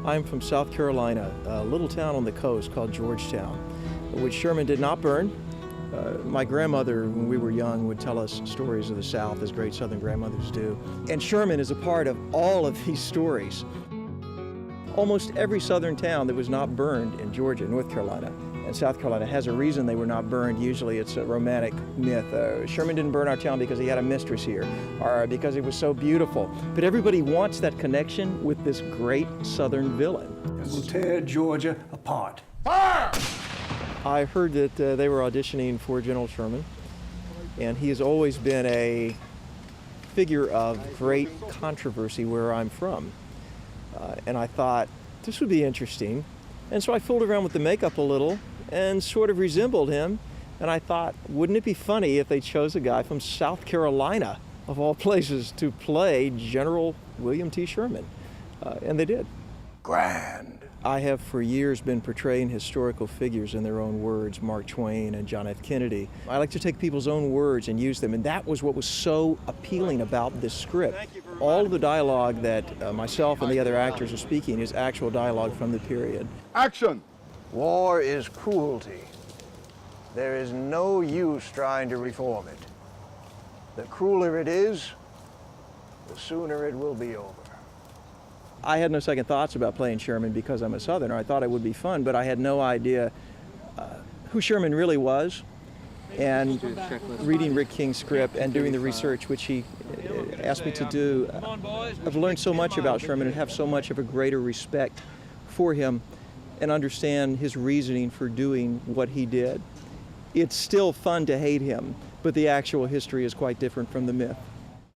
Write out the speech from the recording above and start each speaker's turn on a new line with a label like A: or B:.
A: I'm from South Carolina, a little town on the coast called Georgetown, which Sherman did not burn. My grandmother, when we were young, would tell us stories of the South, as great Southern grandmothers do. And Sherman is a part of all of these stories. Almost every Southern town that was not burned in Georgia, North Carolina, and South Carolina has a reason they were not burned. Usually it's a romantic myth. Sherman didn't burn our town because he had a mistress here, or because it was so beautiful. But everybody wants that connection with this great Southern villain.
B: It will tear Georgia apart.
C: Fire!
A: I heard that they were auditioning for General Sherman, and he has always been a figure of great controversy where I'm from. And I thought, this would be interesting. And so I fooled around with the makeup a little and sort of resembled him. And I thought, wouldn't it be funny if they chose a guy from South Carolina, of all places, to play General William T. Sherman? And they did.
C: Grand.
A: I have for years been portraying historical figures in their own words, Mark Twain and John F. Kennedy. I like to take people's own words and use them, and that was what was so appealing about this script. All of the dialogue that myself and the other actors are speaking is actual dialogue from the period.
C: Action!
D: War is cruelty. There is no use trying to reform it. The crueler it is, the sooner it will be over.
A: I had no second thoughts about playing Sherman because I'm a Southerner. I thought it would be fun, but I had no idea who Sherman really was. And reading Rick King's script and doing the research, which he asked me to do, I've learned so much about Sherman and have so much of a greater respect for him and understand his reasoning for doing what he did. It's still fun to hate him, but the actual history is quite different from the myth.